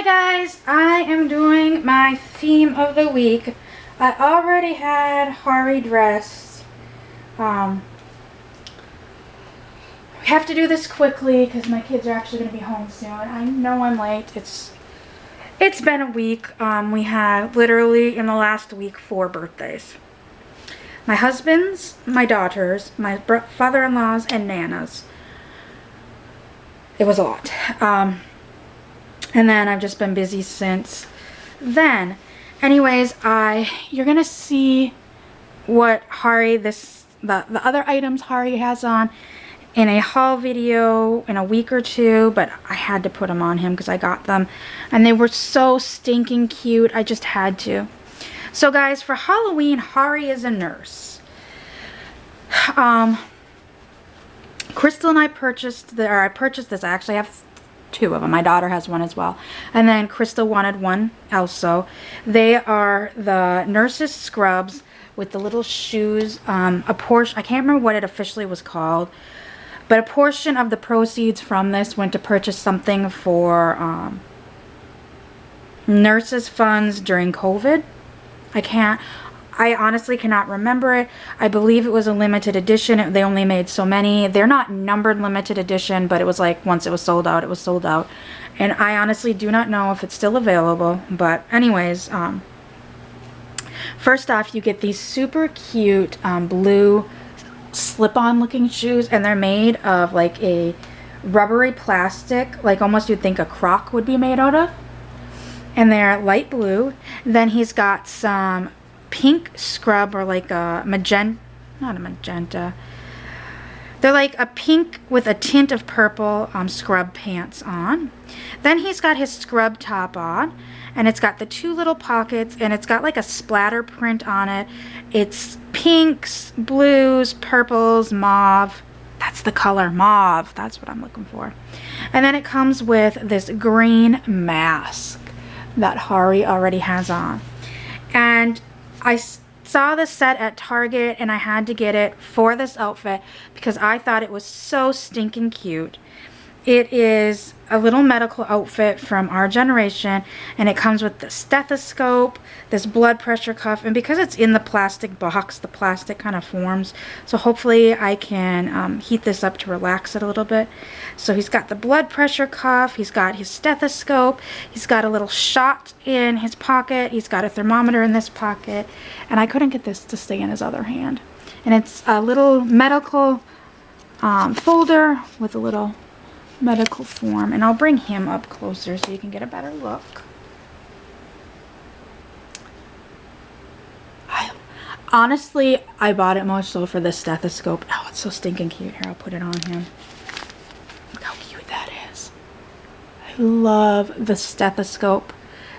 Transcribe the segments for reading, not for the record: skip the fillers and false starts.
guys, I am doing my theme of the week. I already had Hari dressed. We have to do this quickly because my kids are actually going to be home soon. I know I'm late. It's been a week. We had literally in the last week 4 birthdays. My husband's, my daughter's, my father-in-law's, and Nana's. It was a lot. And then I've just been busy since then. Anyways, you're gonna see what Hari, the other items Hari has on in a haul video in a week or two, but I had to put them on him because I got them and they were so stinking cute. I just had to. So guys, for Halloween, Hari is a nurse. Krystle and I purchased I purchased this. I actually have 2 of them. My daughter has one as well. And then Krystle wanted one also. They are the nurse's scrubs with the little shoes. A portion, I can't remember what it officially was called, but a portion of the proceeds from this went to purchase something for nurses' funds during COVID. I honestly cannot remember it. I believe it was a limited edition. They only made so many. They're not numbered limited edition, but it was like once it was sold out, it was sold out. And I honestly do not know if it's still available. But anyways, first off, you get these super cute blue slip-on looking shoes, and they're made of like a rubbery plastic, like almost you'd think a Croc would be made out of. And they're light blue. Then he's got some pink scrub, or like a magenta, not a magenta. They're like a pink with a tint of purple scrub pants on. Then he's got his scrub top on, and it's got the 2 little pockets, and it's got like a splatter print on it. It's pinks, blues, purples, mauve. That's the color, mauve. That's what I'm looking for. And then it comes with this green mask that Hari already has on. And I saw this set at Target and I had to get it for this outfit because I thought it was so stinking cute. It is a little medical outfit from our generation, and it comes with the stethoscope, this blood pressure cuff, and because it's in the plastic box, the plastic kind of forms, so hopefully I can heat this up to relax it a little bit. So he's got the blood pressure cuff, he's got his stethoscope, he's got a little shot in his pocket, he's got a thermometer in this pocket, and I couldn't get this to stay in his other hand. And it's a little medical folder with a little medical form, and I'll bring him up closer so you can get a better look. Honestly, I bought it more so for the stethoscope. Oh, it's so stinking cute. Here, I'll put it on him. Look how cute that is. I love the stethoscope.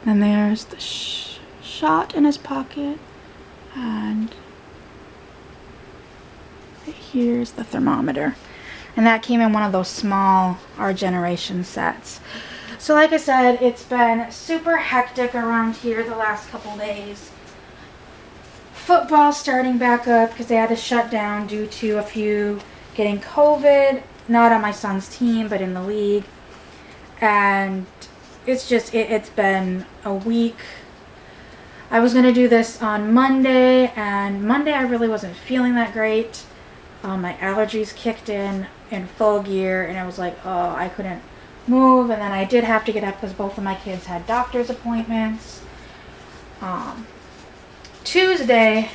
And there's the shot in his pocket, and right here's the thermometer. And that came in one of those small Our Generation sets. So like I said, it's been super hectic around here the last couple days. Football starting back up because they had to shut down due to a few getting COVID. Not on my son's team, but in the league. And it's just, it's been a week. I was going to do this on Monday, and Monday I really wasn't feeling that great. My allergies kicked in full gear, and I was like, oh, I couldn't move. And then I did have to get up because both of my kids had doctor's appointments. Tuesday,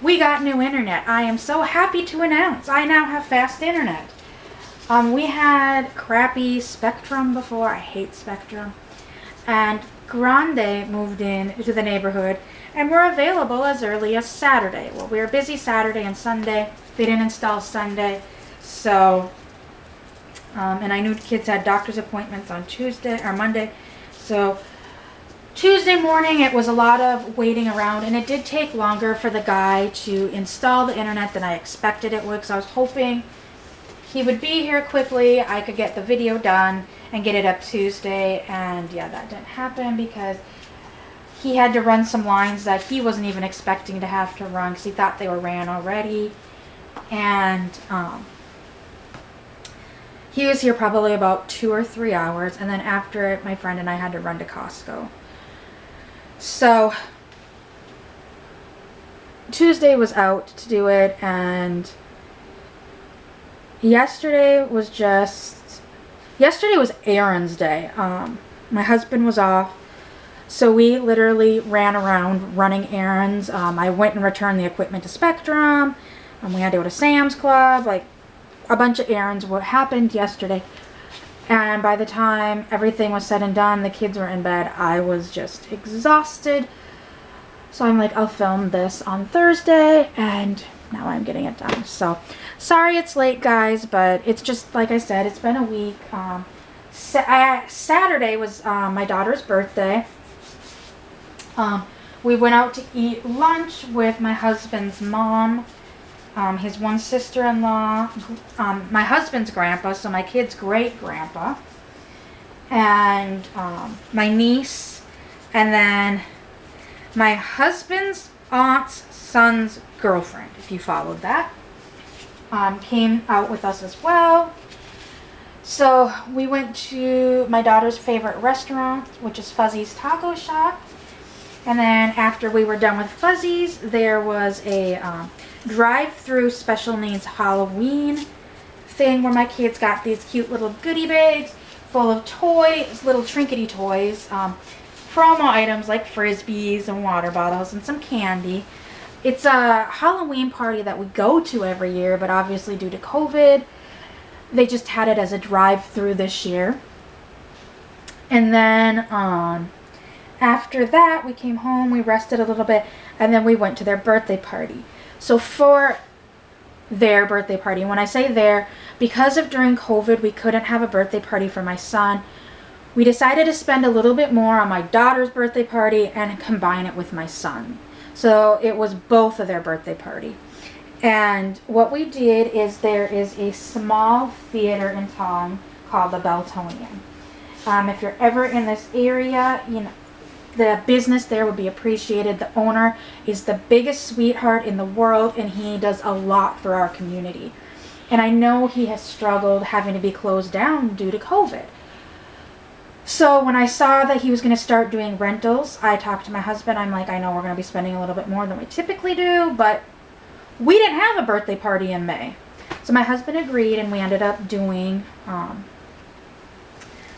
we got new internet. I am so happy to announce I now have fast internet. We had crappy Spectrum before. I hate Spectrum. And Grande moved in to the neighborhood, and we're available as early as Saturday. Well, we were busy Saturday and Sunday. They didn't install Sunday. So, and I knew kids had doctor's appointments on Tuesday or Monday. So, Tuesday morning it was a lot of waiting around, and it did take longer for the guy to install the internet than I expected it would, because I was hoping he would be here quickly, I could get the video done and get it up Tuesday. And yeah, that didn't happen because he had to run some lines that he wasn't even expecting to have to run because he thought they were ran already. And He was here probably about 2 or 3 hours, and then after it, my friend and I had to run to Costco. So Tuesday was out to do it, and yesterday was errands day. My husband was off, so we literally ran around running errands. I went and returned the equipment to Spectrum, and we had to go to Sam's Club. Like, a bunch of errands. What happened yesterday, and by the time everything was said and done, the kids were in bed, I was just exhausted. So I'm like, I'll film this on Thursday, and now I'm getting it done. So sorry it's late, guys, but it's just, like I said, it's been a week. Saturday was my daughter's birthday. We went out to eat lunch with my husband's mom, his one sister-in-law, my husband's grandpa, so my kid's great-grandpa, and my niece, and then my husband's aunt's son's girlfriend, if you followed that, came out with us as well. So we went to my daughter's favorite restaurant, which is Fuzzy's Taco Shop. And then after we were done with Fuzzy's, there was a drive-through special needs Halloween thing where my kids got these cute little goodie bags full of toys, little trinkety toys, promo items like Frisbees and water bottles and some candy. It's a Halloween party that we go to every year, but obviously due to COVID, they just had it as a drive-through this year. And then after that, we came home, we rested a little bit, and then we went to their birthday party. So for their birthday party, when I say their, because of during COVID, we couldn't have a birthday party for my son, we decided to spend a little bit more on my daughter's birthday party and combine it with my son. So it was both of their birthday party. And what we did is there is a small theater in town called the Belton. If you're ever in this area, you know, the business there would be appreciated. The owner is the biggest sweetheart in the world, and he does a lot for our community. And I know he has struggled having to be closed down due to COVID. So when I saw that he was going to start doing rentals, I talked to my husband. I'm like, I know we're going to be spending a little bit more than we typically do, but we didn't have a birthday party in May. So my husband agreed, and we ended up doing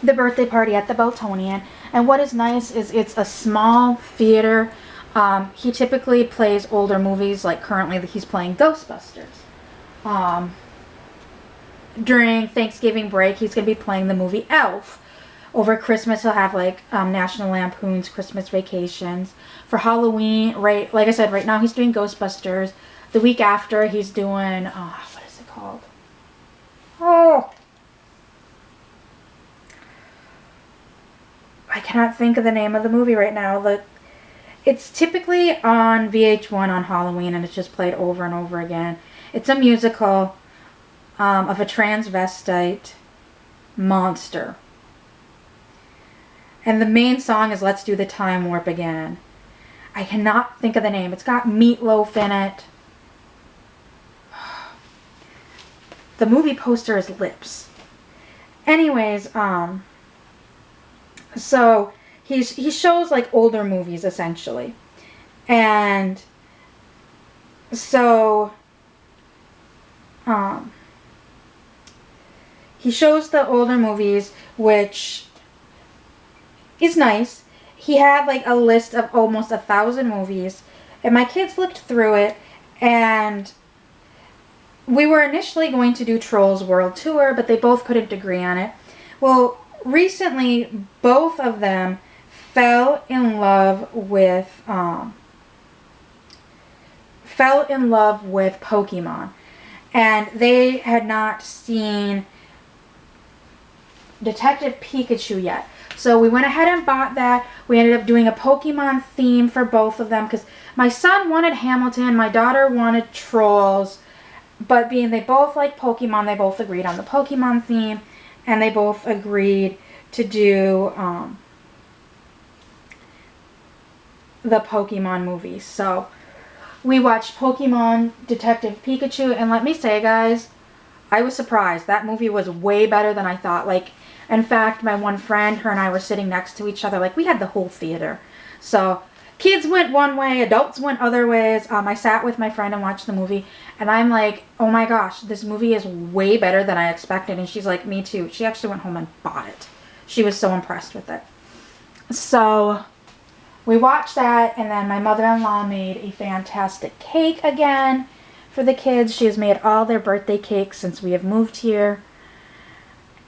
the birthday party at the Beltonian. And what is nice is it's a small theater. He typically plays older movies, like currently he's playing Ghostbusters. During Thanksgiving break, he's going to be playing the movie Elf. Over Christmas, he'll have like National Lampoon's Christmas Vacations. For Halloween, right, like I said, right now he's doing Ghostbusters. The week after, he's doing, what is it called? Oh! I cannot think of the name of the movie right now. It's typically on VH1 on Halloween, and it's just played over and over again. It's a musical of a transvestite monster. And the main song is Let's Do the Time Warp Again. I cannot think of the name. It's got Meatloaf in it. The movie poster is Lips. Anyways, so he shows like older movies essentially. And so he shows the older movies, which is nice. He had like a list of almost 1,000 movies, and my kids looked through it, and we were initially going to do Trolls World Tour, but they both couldn't agree on it. Well, recently both of them fell in love with Pokemon, and they had not seen Detective Pikachu yet. So we went ahead and bought that. We ended up doing a Pokemon theme for both of them because my son wanted Hamilton, my daughter wanted Trolls, but being they both like Pokemon, they both agreed on the Pokemon theme, and they both agreed to do the Pokemon movie. So we watched Pokemon Detective Pikachu, and let me say, guys, I was surprised. That movie was way better than I thought. Like, in fact, my one friend, her and I were sitting next to each other. Like, we had the whole theater. So, kids went one way, adults went other ways. I sat with my friend and watched the movie. And I'm like, oh my gosh, this movie is way better than I expected. And she's like, me too. She actually went home and bought it. She was so impressed with it. So, we watched that. And then my mother-in-law made a fantastic cake again for the kids. She has made all their birthday cakes since we have moved here.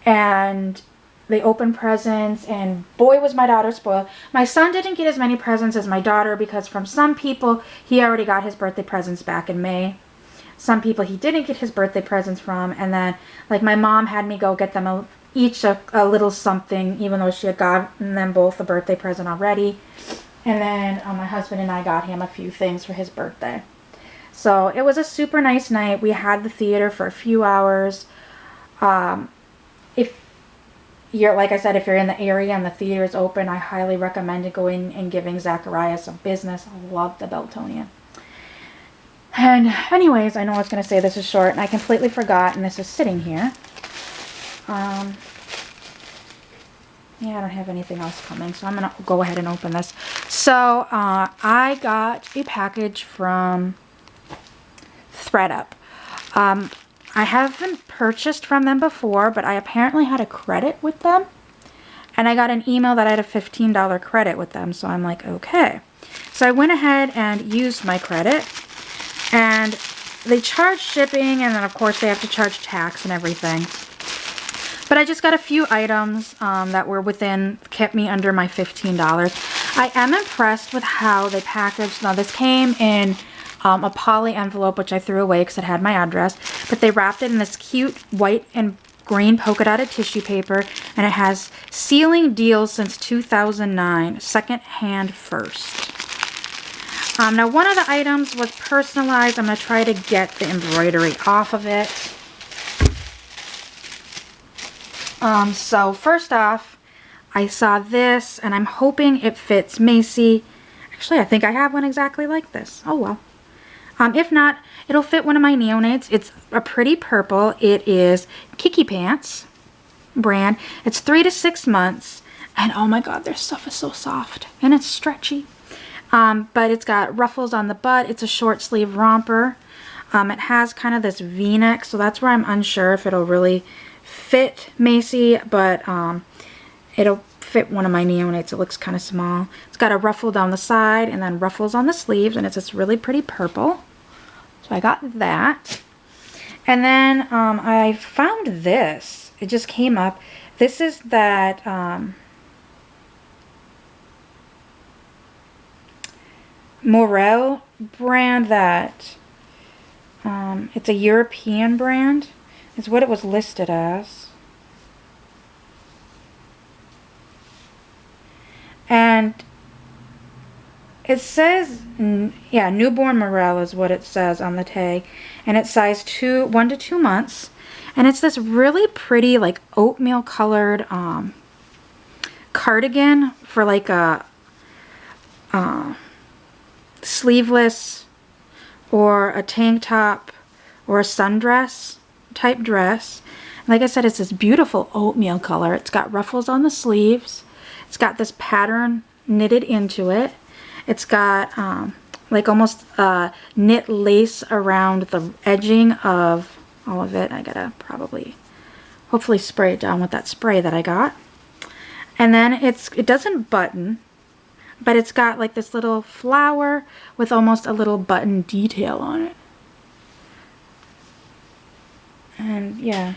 And they opened presents, and boy was my daughter spoiled. My son didn't get as many presents as my daughter because from some people, he already got his birthday presents back in May. Some people he didn't get his birthday presents from, and then, like, my mom had me go get them each a little something, even though she had gotten them both a birthday present already. And then my husband and I got him a few things for his birthday. So it was a super nice night. We had the theater for a few hours. If you're, like I said, if you're in the area and the theater is open, I highly recommend going and giving Zachariah some business. I love the Beltonian. And anyways, I know I was going to say this is short, and I completely forgot, and this is sitting here. Yeah, I don't have anything else coming, so I'm going to go ahead and open this. So, I got a package from ThredUp. I haven't purchased from them before, but I apparently had a credit with them. And I got an email that I had a $15 credit with them, so I'm like, okay. So I went ahead and used my credit. And they charge shipping, and then of course they have to charge tax and everything. But I just got a few items that were kept me under my $15. I am impressed with how they packaged. Now this came in a poly envelope, which I threw away because it had my address. But they wrapped it in this cute white and green polka dotted tissue paper. And it has sealing deals since 2009. Second hand first. Now one of the items was personalized. I'm going to try to get the embroidery off of it. So first off, I saw this, and I'm hoping it fits Macy. Actually, I think I have one exactly like this. Oh well. If not, it'll fit one of my neonates. It's a pretty purple. It is Kiki Pants brand. It's 3 to 6 months, and oh my god, their stuff is so soft, and it's stretchy. But it's got ruffles on the butt. It's a short sleeve romper. It has kind of this V-neck, so that's where I'm unsure if it'll really fit Macy, but it'll fit one of my neonates. It looks kind of small. It's got a ruffle down the side and then ruffles on the sleeves, and it's this really pretty purple. So I got that. And then I found this. It just came up. This is that Morel brand that it's a European brand. It's what it was listed as. And it says, yeah, newborn Morel is what it says on the tag. And it's size 1 to 2 months. And it's this really pretty, like, oatmeal colored cardigan for like a sleeveless or a tank top or a sundress type dress. Like I said, it's this beautiful oatmeal color. It's got ruffles on the sleeves. It's got this pattern knitted into it. It's got like almost knit lace around the edging of all of it. I gotta hopefully spray it down with that spray that I got. And then it doesn't button, but it's got like this little flower with almost a little button detail on it. And yeah.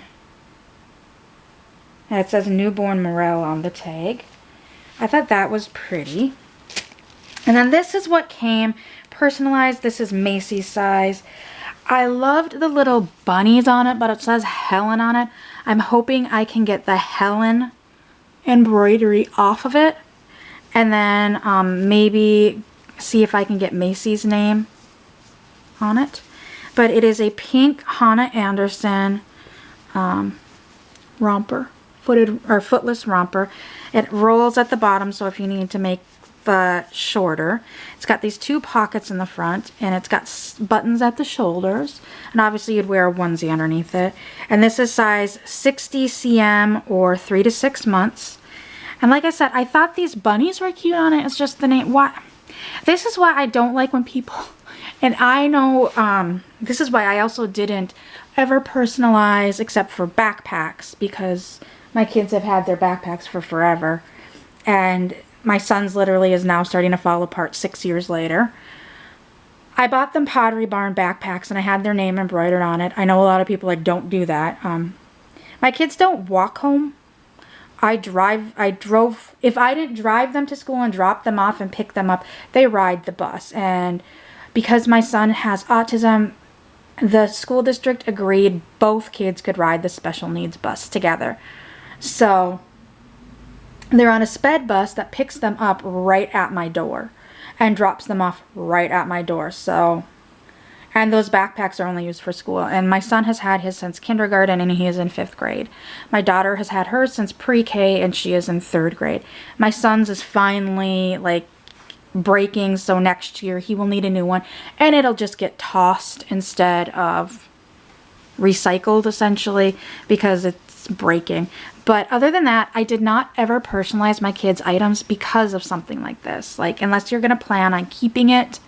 And it says newborn Morel on the tag. I thought that was pretty. And then this is what came personalized. This is Macy's size. I loved the little bunnies on it, but it says Helen on it. I'm hoping I can get the Helen embroidery off of it. And then maybe see if I can get Macy's name on it. But it is a pink Hannah Anderson romper. Footed or footless romper. It rolls at the bottom, so if you need to make shorter. It's got these 2 pockets in the front, and it's got buttons at the shoulders, and obviously you'd wear a onesie underneath it. And this is size 60 cm or 3 to 6 months. And like I said, I thought these bunnies were cute on it. It's just the name. This is why I don't like when people, and I know this is why I also didn't ever personalize except for backpacks, because my kids have had their backpacks for forever, and my son's literally is now starting to fall apart 6 years later. I bought them Pottery Barn backpacks, and I had their name embroidered on it. I know a lot of people like don't do that. My kids don't walk home. I drove. If I didn't drive them to school and drop them off and pick them up, they ride the bus. And because my son has autism, the school district agreed both kids could ride the special needs bus together. So they're on a sped bus that picks them up right at my door and drops them off right at my door. So, and those backpacks are only used for school. And my son has had his since kindergarten, and he is in 5th grade. My daughter has had hers since pre-K, and she is in 3rd grade. My son's is finally like breaking, so next year he will need a new one, and it'll just get tossed instead of recycled, essentially, because it's breaking. But other than that, I did not ever personalize my kids' items because of something like this. Like, unless you're going to plan on keeping it,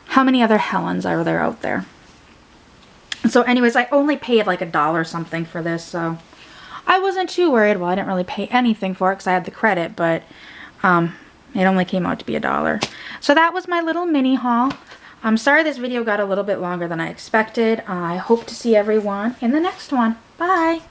how many other Helens are there out there? So anyways, I only paid like $1 something for this, so I wasn't too worried. Well, I didn't really pay anything for it because I had the credit, but it only came out to be $1. So that was my little mini haul. I'm sorry this video got a little bit longer than I expected. I hope to see everyone in the next one. Bye!